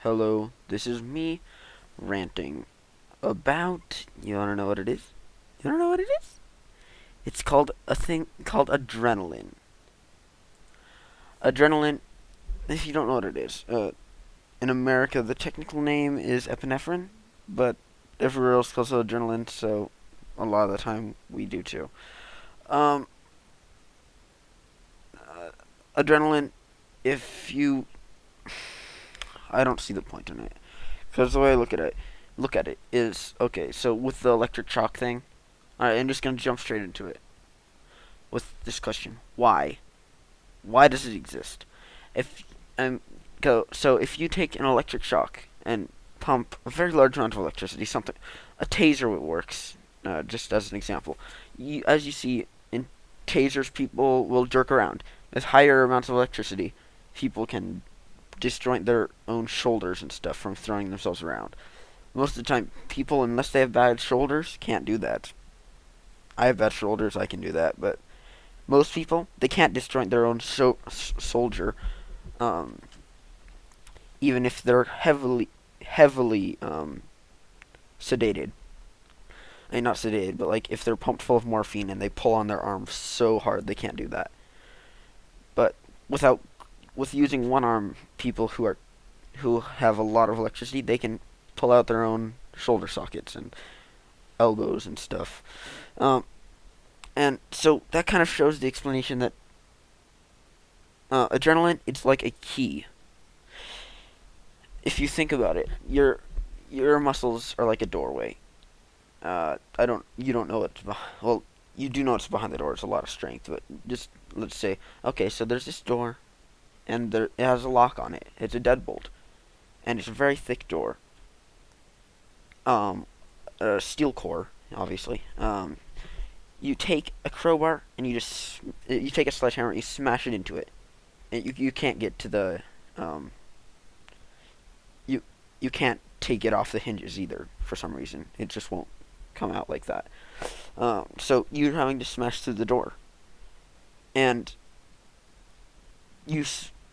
Hello, this is me ranting about. You wanna know what it is? You wanna know what it is? It's called a thing called adrenaline. Adrenaline, if you don't know what it is, in America the technical name is epinephrine, but everywhere else calls it adrenaline, so a lot of the time we do too. Um, Adrenaline, if you. I don't see the point in it. Because the way I look at it is okay. So with the electric shock thing, alright, I'm just gonna jump straight into it with this question: Why? Why does it exist? If so if you take an electric shock and pump a very large amount of electricity, something a taser works. Just as an example, as you see in tasers, people will jerk around. With higher amounts of electricity, people can disjoint their own shoulders and stuff from throwing themselves around. Most of the time, people, unless they have bad shoulders, can't do that. I have bad shoulders, I can do that, but most people, they can't disjoint their own soldier, um, even if they're heavily sedated. I mean, not sedated, but like if they're pumped full of morphine and they pull on their arm so hard, they can't do that. But without with using one arm, people who have a lot of electricity, they can pull out their own shoulder sockets and elbows and stuff. Um, and so that kind of shows the explanation that adrenaline, it's like a key. If you think about it, your muscles are like a doorway. You don't know what's well, you do know what's behind the door. It's a lot of strength, but just let's say, okay, so there's this door, and it has a lock on it. It's a deadbolt, and it's a very thick door. Um, a steel core, obviously. You take a crowbar and you take a sledgehammer and you smash it into it, and you can't get to the um you you can't take it off the hinges either for some reason. It just won't come out like that. So you're having to smash through the door, and you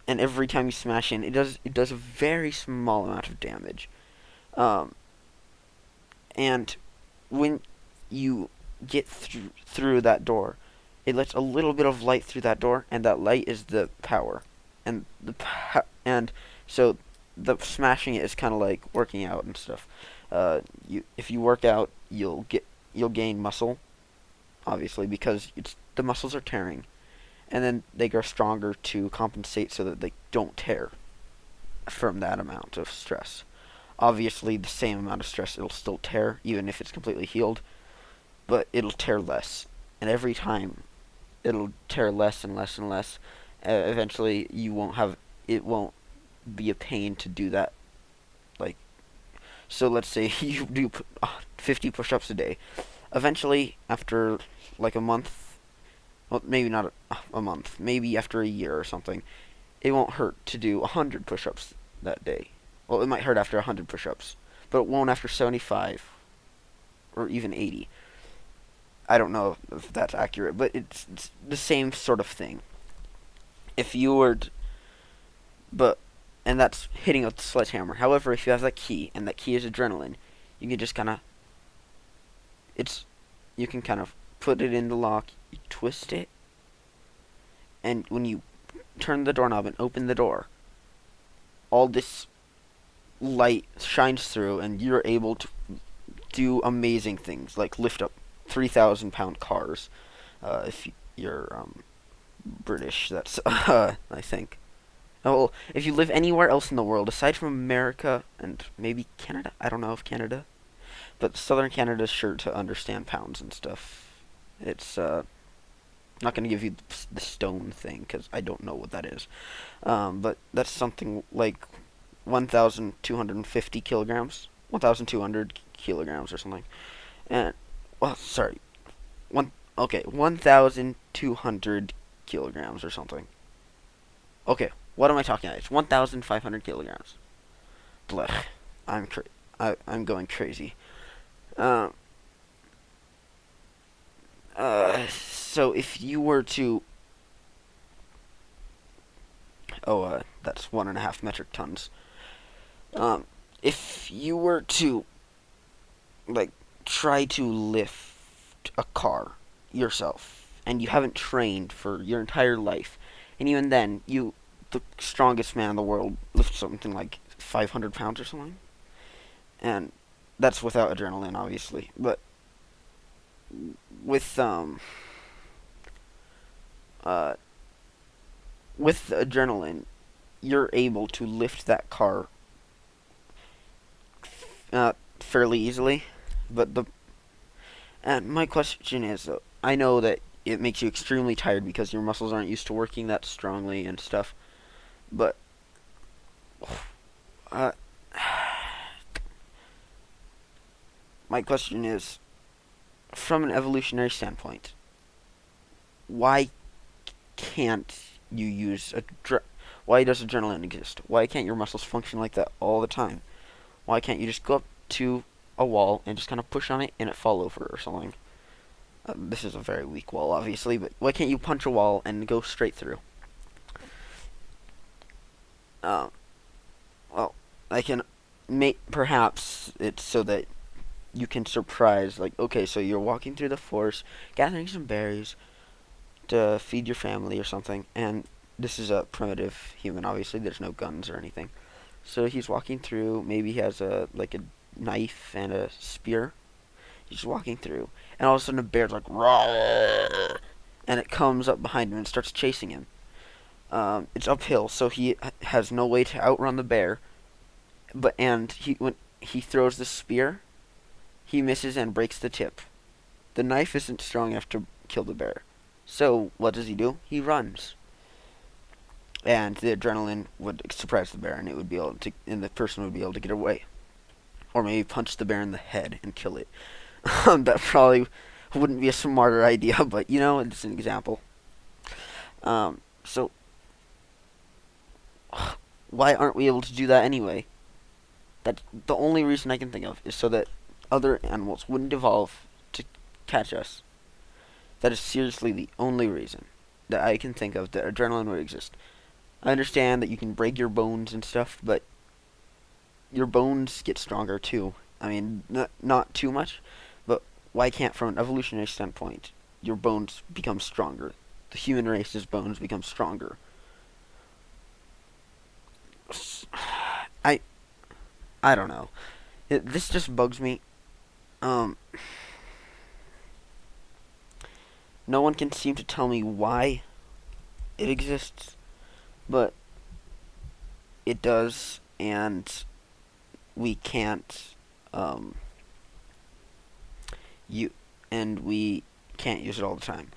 and every time you smash in, it does a very small amount of damage. Um, and when you get through that door, it lets a little bit of light through that door, and that light is the power, and so the smashing it is kind of like working out and stuff. If you work out, you'll gain muscle, obviously, because it's the muscles are tearing, and then they grow stronger to compensate so that they don't tear from that amount of stress. Obviously, the same amount of stress it'll still tear, even if it's completely healed, but it'll tear less. And every time, it'll tear less and less and less. Eventually, it won't be a pain to do that. Like, so let's say you do 50 push-ups a day. Eventually, after like a month, well, maybe not a month, maybe after a year or something, it won't hurt to do 100 push-ups that day. Well, it might hurt after 100 push-ups, but it won't after 75 or even 80. I don't know if that's accurate, but it's the same sort of thing. If you were, but and that's hitting a sledgehammer. However, if you have that key and that key is adrenaline, you can just kind of it's you can kind of put it in the lock, you twist it, and when you turn the doorknob and open the door, all this light shines through, and you're able to do amazing things like lift up 3,000-pound cars. If you're British, that's I think. Oh, well, if you live anywhere else in the world aside from America and maybe Canada, I don't know if Canada, but Southern Canada's sure to understand pounds and stuff. It's not going to give you the stone thing because I don't know what that is. But that's something like 1,250 kilograms, 1,200 kilograms or something. And well, sorry, 1,200 kilograms or something. Okay, what am I talking about? It's 1,500 kilograms. Blech, I'm going crazy. Um, so if you were to, that's 1.5 metric tons. Um, if you were to like try to lift a car yourself and you haven't trained for your entire life, and even then you, the strongest man in the world, lift something like 500 pounds or something, and that's without adrenaline obviously, but with uh with adrenaline you're able to lift that car fairly easily. But the and my question is, I know that it makes you extremely tired because your muscles aren't used to working that strongly and stuff. But uh, my question is, from an evolutionary standpoint, why can't you use why does adrenaline exist? Why can't your muscles function like that all the time? Why can't you just go up to a wall and just kind of push on it and it fall over or something? This is a very weak wall, obviously, but why can't you punch a wall and go straight through? Um, well, I can make perhaps it's so that you can surprise, like, okay, so you're walking through the forest, gathering some berries to feed your family or something, and this is a primitive human, obviously, there's no guns or anything. So he's walking through, maybe he has a knife and a spear. He's walking through, and all of a sudden a bear's like, "Roar!" And it comes up behind him and starts chasing him. It's uphill, so he has no way to outrun the bear. But and he when he throws the spear, he misses and breaks the tip. The knife isn't strong enough to kill the bear. So what does he do? He runs, and the adrenaline would surprise the bear, and and the person would be able to get away, or maybe punch the bear in the head and kill it. That probably wouldn't be a smarter idea, but it's an example. So why aren't we able to do that anyway? That's the only reason I can think of, is so that other animals wouldn't evolve to catch us. That is seriously the only reason that I can think of that adrenaline would exist. I understand that you can break your bones and stuff, but your bones get stronger too. I mean, not too much, but why can't, from an evolutionary standpoint, your bones become stronger? The human race's bones become stronger. I I don't know. This just bugs me. Um, no one can seem to tell me why it exists, but it does, and we can't. Um, you and we can't use it all the time.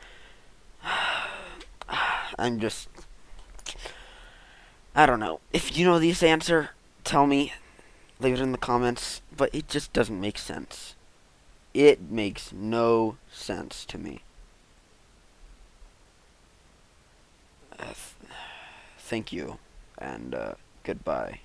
I'm just. I don't know. If you know this answer, tell me. Leave it in the comments. But it just doesn't make sense. It makes no sense to me. Thank you, and goodbye.